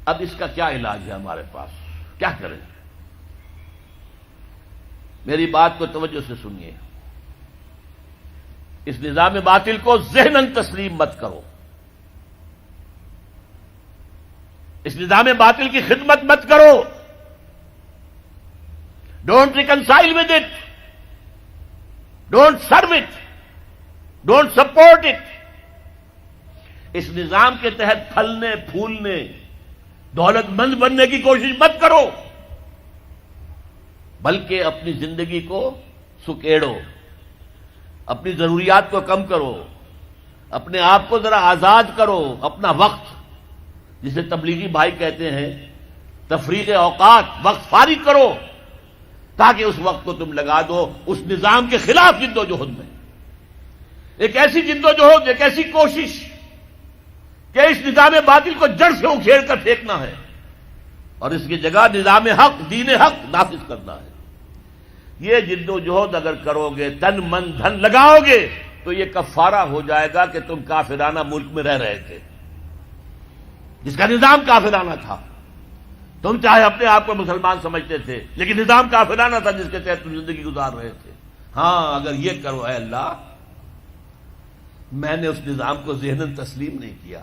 اب اس کا کیا علاج ہے ہمارے پاس؟ کیا کریں؟ میری بات کو توجہ سے سنیے. اس نظام باطل کو ذہناً تسلیم مت کرو. اس نظام باطل کی خدمت مت کرو. Don't reconcile with it. Don't serve it. Don't support it. اس نظام کے تحت پھلنے پھولنے دولت مند بننے کی کوشش مت کرو، بلکہ اپنی زندگی کو سکیڑو، اپنی ضروریات کو کم کرو، اپنے آپ کو ذرا آزاد کرو. اپنا وقت، جسے تبلیغی بھائی کہتے ہیں تفریغ اوقات، وقت فارغ کرو تاکہ اس وقت کو تم لگا دو اس نظام کے خلاف جد و جہد میں. ایک ایسی جد و جہد، ایک ایسی کوشش کہ اس نظام باطل کو جڑ سے اکھیڑ کر پھینکنا ہے اور اس کی جگہ نظام حق، دین حق نافذ کرنا ہے. یہ جد و جہد اگر کرو گے، تن من دھن لگاؤ گے، تو یہ کفارہ ہو جائے گا کہ تم کافرانہ ملک میں رہ رہے تھے، جس کا نظام کافرانہ تھا. تم چاہے اپنے آپ کو مسلمان سمجھتے تھے، لیکن نظام کافرانہ تھا جس کے تحت تم زندگی گزار رہے تھے. ہاں، اگر یہ کرو، اے اللہ میں نے اس نظام کو ذہناً تسلیم نہیں کیا،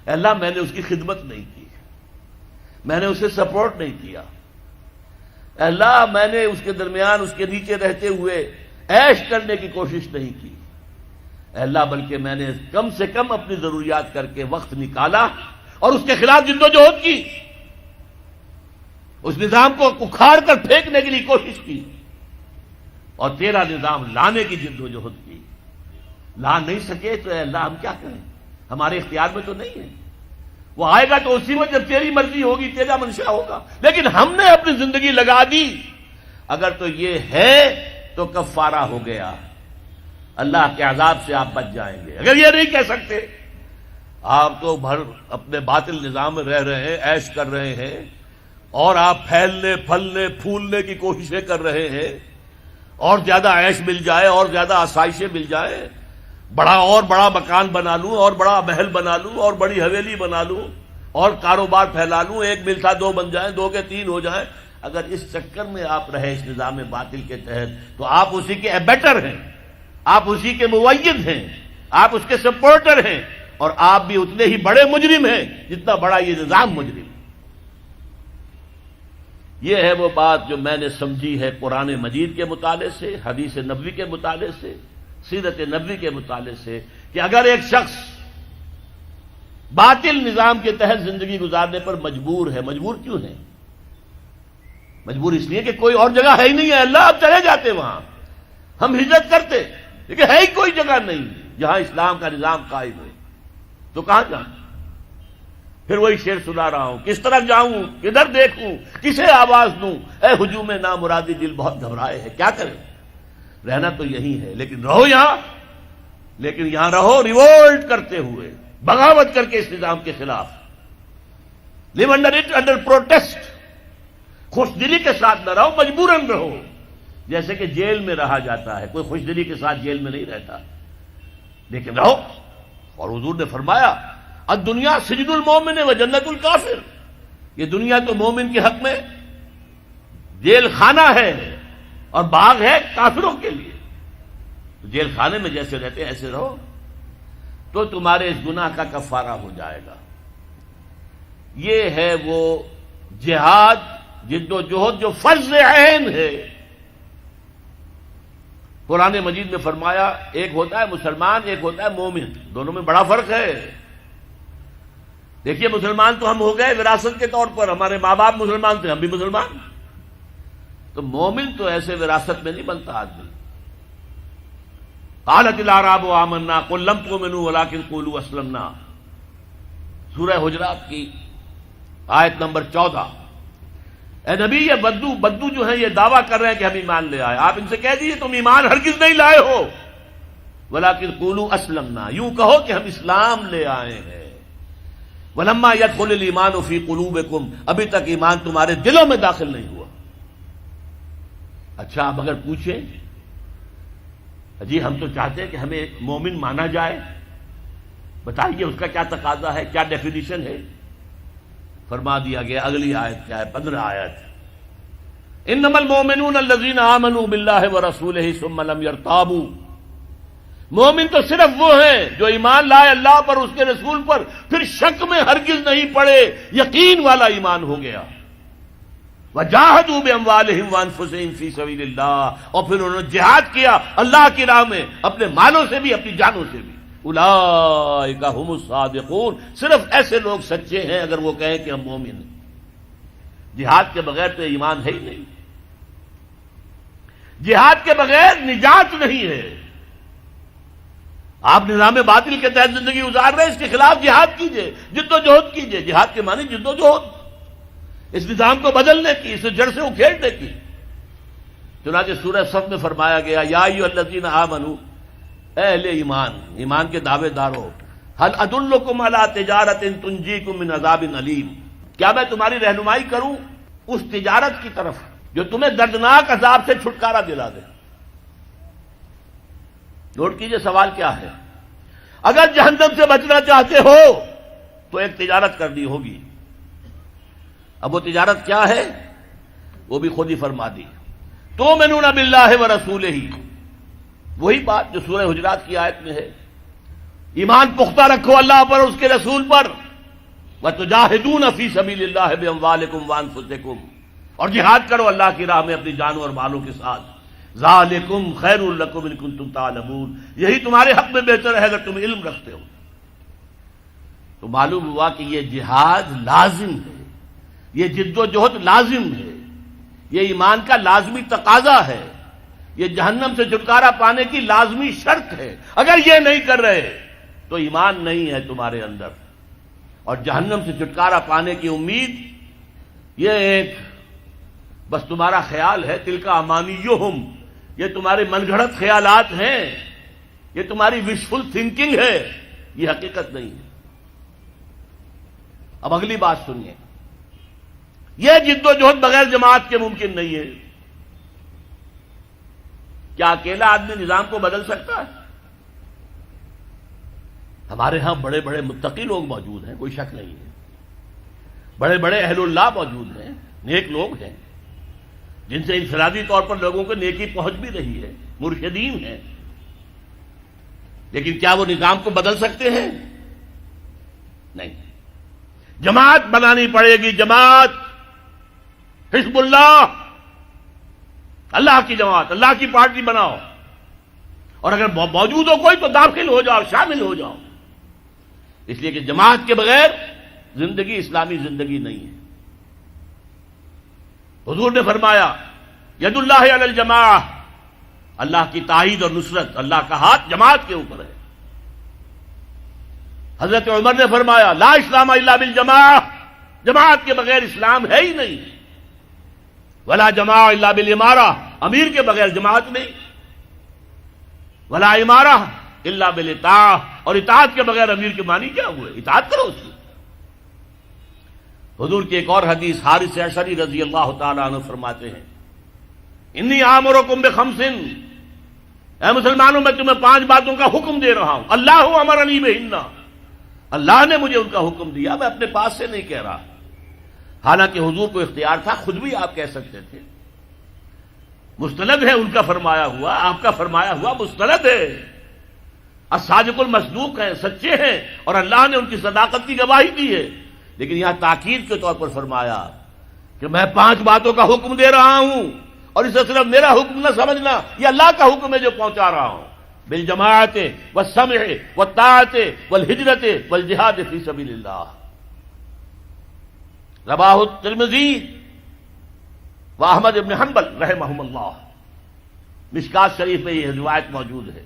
اے اللہ میں نے اس کی خدمت نہیں کی، میں نے اسے سپورٹ نہیں کیا، اے اللہ میں نے اس کے درمیان اس کے نیچے رہتے ہوئے عیش کرنے کی کوشش نہیں کی، اے اللہ بلکہ میں نے کم سے کم اپنی ضروریات کر کے وقت نکالا اور اس کے خلاف جد و جہد کی، اس نظام کو اکھاڑ کر پھینکنے کے لیے کوشش کی اور تیرا نظام لانے کی جد و جہد کی. لا نہیں سکے تو اے اللہ ہم کیا کریں؟ ہمارے اختیار میں تو نہیں ہے. وہ آئے گا تو اسی وقت جب تیری مرضی ہوگی، تیرا منشا ہوگا. لیکن ہم نے اپنی زندگی لگا دی. اگر تو یہ ہے تو کفارہ ہو گیا، اللہ کے عذاب سے آپ بچ جائیں گے. اگر یہ نہیں کہہ سکتے، آپ تو بھر اپنے باطل نظام میں رہ رہے ہیں، عیش کر رہے ہیں، اور آپ پھیلنے پھلنے پھولنے کی کوششیں کر رہے ہیں، اور زیادہ عیش مل جائے اور زیادہ آسائشیں مل جائے، بڑا مکان بنا لوں اور بڑا محل بنا لوں اور بڑی حویلی بنا لوں اور کاروبار پھیلا لوں، ایک مل تھا 2 بن جائیں، 2 کے 3 ہو جائیں. اگر اس چکر میں آپ رہے اس نظام باطل کے تحت تو آپ اسی کے ایبیٹر ہیں، آپ اسی کے مؤید ہیں، آپ اس کے سپورٹر ہیں، اور آپ بھی اتنے ہی بڑے مجرم ہیں جتنا بڑا یہ نظام مجرم. یہ ہے وہ بات جو میں نے سمجھی ہے قرآن مجید کے مطالعے سے، حدیث نبوی کے مطالعے سے، سیرت نبوی کے مطالعے سے، کہ اگر ایک شخص باطل نظام کے تحت زندگی گزارنے پر مجبور ہے، مجبور کیوں ہے؟ مجبور اس لیے کہ کوئی اور جگہ ہے ہی نہیں ہے. اللہ اب چلے جاتے وہاں، ہم ہجرت کرتے، لیکن ہے ہی کوئی جگہ نہیں جہاں اسلام کا نظام قائم ہے، تو کہاں جائیں؟ پھر وہی شعر سنا رہا ہوں، کس طرف جاؤں، کدھر دیکھوں، کسے آواز دوں، اے ہجوم نامرادی دل بہت گھبرائے ہے. کیا کریں؟ رہنا تو یہی ہے، لیکن رہو یہاں، لیکن یہاں رہو ریوولٹ کرتے ہوئے، بغاوت کر کے اس نظام کے خلاف. لیو انڈر اٹ، انڈر پروٹیسٹ. خوش دلی کے ساتھ نہ رہو، مجبوراً رہو، جیسے کہ جیل میں رہا جاتا ہے. کوئی خوش دلی کے ساتھ جیل میں نہیں رہتا، لیکن رہو. اور حضور نے فرمایا الدنیا سجن المومن و جنت الکافر. یہ دنیا تو مومن کے حق میں جیل خانہ ہے اور باغ ہے کافروں کے لیے. جیل خانے میں جیسے رہتے ہیں ایسے رہو تو تمہارے اس گناہ کا کفارہ ہو جائے گا. یہ ہے وہ جہاد، جد و جہد جو فرض عین ہے. قرآن مجید میں فرمایا ایک ہوتا ہے مسلمان، ایک ہوتا ہے مومن، دونوں میں بڑا فرق ہے. دیکھیے مسلمان تو ہم ہو گئے وراثت کے طور پر، ہمارے ماں باپ مسلمان تھے، ہم بھی مسلمان. تو مومن تو ایسے وراثت میں نہیں بنتا آدمی. قالت الاعراب آمنا قل لم تؤمنوا ولکن قولوا اسلمنا، سورہ حجرات کی آیت نمبر 14. اے نبی یہ بدو جو ہیں یہ دعویٰ کر رہے ہیں کہ ہم ایمان لے آئے. آپ ان سے کہہ دیجیے تم ایمان ہرگز نہیں لائے ہو، ولکن قولوا اسلمنا، یوں کہو کہ ہم اسلام لے آئے ہیں. ولما يدخل الايمان في قلوبكم، ابھی تک ایمان تمہارے دلوں میں داخل نہیں ہوا. اچھا آپ اگر پوچھیں جی ہم تو چاہتے ہیں کہ ہمیں مومن مانا جائے، بتائیے اس کا کیا تقاضا ہے، کیا ڈیفینیشن ہے؟ فرما دیا گیا اگلی آیت کیا ہے؟ 15 آیت. انما المؤمنون الذین آمنوا باللہ ورسولہ ثم لم یرتابوا. مومن تو صرف وہ ہیں جو ایمان لائے اللہ پر، اس کے رسول پر، پھر شک میں ہرگز نہیں پڑے، یقین والا ایمان ہو گیا. وجاہدوا باموالہم وانفسہم فی سبیل اللہ، اور پھر انہوں نے جہاد کیا اللہ کی راہ میں اپنے مالوں سے بھی اپنی جانوں سے بھی. اولئک ھم الصادقون. صرف ایسے لوگ سچے ہیں اگر وہ کہیں کہ ہم مومن ہیں. جہاد کے بغیر تو ایمان ہے ہی نہیں. جہاد کے بغیر نجات نہیں ہے. آپ نظام باطل کے تحت زندگی گزار رہے ہیں، اس کے خلاف جہاد کیجئے، جد و جہد کیجئے. جہاد کے معنی جد و جہد، اس نظام کو بدلنے کی، اسے جڑ سے اکھیڑنے کی. چنانچہ سورہ صف میں فرمایا گیا یا ایھا الذین آمنوا، اے اہل ایمان، ایمان کے دعوے دارو، هل ادلکم علی تجارۃ تنجیکم من عذاب علیم. کیا میں تمہاری رہنمائی کروں اس تجارت کی طرف جو تمہیں دردناک عذاب سے چھٹکارا دلا دے. نوٹ کیجئے سوال کیا ہے. اگر جہنم سے بچنا چاہتے ہو تو ایک تجارت کرنی ہوگی. اب وہ تجارت کیا ہے وہ بھی خود ہی فرما دی. تؤمنون باللہ ورسولہ، وہی بات جو سورہ حجرات کی آیت میں ہے. ایمان پختہ رکھو اللہ پر، اس کے رسول پر. وتجاہدون فی سبیل اللہ باموالکم وانفسکم، اور جہاد کرو اللہ کی راہ میں اپنی جانوں اور مالوں کے ساتھ. ذالکم خیر لکم ان کنتم تعلمون، یہی تمہارے حق میں بہتر ہے اگر تم علم رکھتے ہو. تو معلوم ہوا کہ یہ جہاد لازم ہے، یہ جد و جہد لازم ہے، یہ ایمان کا لازمی تقاضا ہے، یہ جہنم سے چھٹکارا پانے کی لازمی شرط ہے. اگر یہ نہیں کر رہے تو ایمان نہیں ہے تمہارے اندر، اور جہنم سے چھٹکارا پانے کی امید یہ ایک بس تمہارا خیال ہے. تلک امانیہم، یہ تمہارے من گھڑت خیالات ہیں، یہ تمہاری وشفل تھنکنگ ہے، یہ حقیقت نہیں ہے. اب اگلی بات سنیے. یہ جد و جہد بغیر جماعت کے ممکن نہیں ہے. کیا اکیلا آدمی نظام کو بدل سکتا ہے؟ ہمارے ہاں بڑے بڑے متقی لوگ موجود ہیں، کوئی شک نہیں ہے. بڑے بڑے اہل اللہ موجود ہیں، نیک لوگ ہیں جن سے انفرادی طور پر لوگوں کو نیکی پہنچ بھی رہی ہے، مرشدین ہیں. لیکن کیا وہ نظام کو بدل سکتے ہیں؟ نہیں. جماعت بنانی پڑے گی. جماعت، حزب اللہ، اللہ کی جماعت، اللہ کی پارٹی بناؤ. اور اگر موجود ہو کوئی تو داخل ہو جاؤ، شامل ہو جاؤ. اس لیے کہ جماعت کے بغیر زندگی اسلامی زندگی نہیں ہے. حضور نے فرمایا ید اللہ علی الجماعہ، اللہ کی تائید اور نصرت، اللہ کا ہاتھ جماعت کے اوپر ہے. حضرت عمر نے فرمایا لا اسلام الا بالجماعہ، جماعت کے بغیر اسلام ہے ہی نہیں. ولا جماعہ الا بالامارہ، امیر کے بغیر جماعت نہیں. ولا امارہ الا بالاطاعہ، اور اطاعت کے بغیر امیر کے معنی کیا ہوئے؟ اطاعت کرو اس کی. حضور کی ایک اور حدیث حارث اشعری رضی اللہ تعالی عنہ فرماتے ہیں انی آمرکم بخمس، اے مسلمانوں میں تمہیں 5 باتوں کا حکم دے رہا ہوں. اللہ امرنی بہن، اللہ نے مجھے ان کا حکم دیا، میں اپنے پاس سے نہیں کہہ رہا. حالانکہ حضور کو اختیار تھا، خود بھی آپ کہہ سکتے تھے. مستند ہے ان کا فرمایا ہوا، آپ کا فرمایا ہوا مستند ہے. الصادق المصدوق ہیں، سچے ہیں، اور اللہ نے ان کی صداقت کی گواہی دی ہے. لیکن یہاں تاکید کے طور پر فرمایا کہ میں 5 باتوں کا حکم دے رہا ہوں، اور اسے صرف میرا حکم نہ سمجھنا، یہ اللہ کا حکم ہے جو پہنچا رہا ہوں. بالجماعت والسمع والطاعت والہجرت والجہاد فی سبیل اللہ. رواہ الترمذی و احمد بن حنبل رحمہم اللہ. مشکات شریف میں یہ روایت موجود ہے.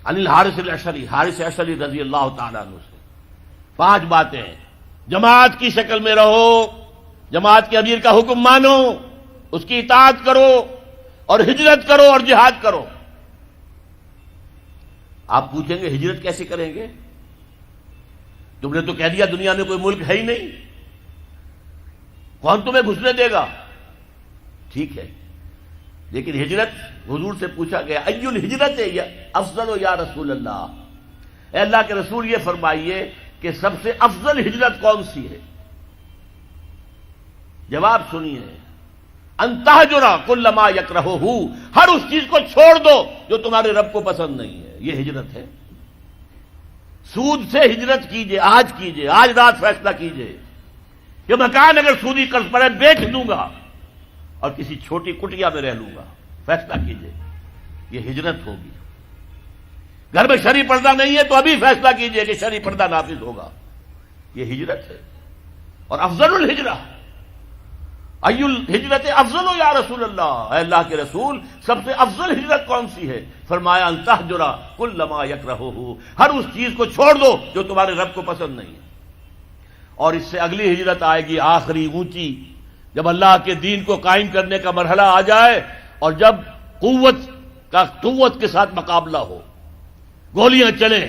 عن الحارث الاشعری، حارث اشعری رضی اللہ تعالیٰ عنہ سے 5 باتیں. جماعت کی شکل میں رہو، جماعت کے امیر کا حکم مانو، اس کی اطاعت کرو، اور ہجرت کرو اور جہاد کرو. آپ پوچھیں گے ہجرت کیسے کریں گے؟ تم نے تو کہہ دیا دنیا میں کوئی ملک ہے ہی نہیں، کون تمہیں گھسنے دے گا؟ ٹھیک ہے، لیکن ہجرت حضور سے پوچھا گیا ای الہجرت افضل یا رسول اللہ، اے اللہ کے رسول یہ فرمائیے کہ سب سے افضل ہجرت کون سی ہے؟ جواب سنیے، ان تہجر کل ما یکرہہ، ہر اس چیز کو چھوڑ دو جو تمہارے رب کو پسند نہیں ہے، یہ ہجرت ہے۔ سود سے ہجرت کیجئے، آج رات فیصلہ کیجئے کہ مکان اگر سودی قرض پر ہے بیچ دوں گا اور کسی چھوٹی کٹیا میں رہ لوں گا، فیصلہ کیجئے، یہ ہجرت ہوگی۔ گھر میں شرعی پردہ نہیں ہے تو ابھی فیصلہ کیجئے کہ شرعی پردہ نافذ ہوگا، یہ ہجرت ہے۔ اور افضل الہجرہ، ای الہجرت افضل یا رسول اللہ، اے اللہ کے رسول سب سے افضل ہجرت کون سی ہے؟ فرمایا ان تہجر کل ما یکرہہ، ہر اس چیز کو چھوڑ دو جو تمہارے رب کو پسند نہیں ہے۔ اور اس سے اگلی ہجرت آئے گی آخری اونچی، جب اللہ کے دین کو قائم کرنے کا مرحلہ آ جائے اور جب قوت کے ساتھ مقابلہ ہو، گولیاں چلیں،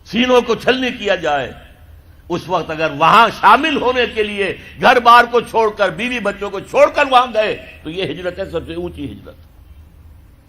سینوں کو چھلنی کیا جائے، اس وقت اگر وہاں شامل ہونے کے لیے گھر بار کو چھوڑ کر، بیوی بچوں کو چھوڑ کر وہاں گئے تو یہ ہجرت ہے سب سے اونچی ہجرت۔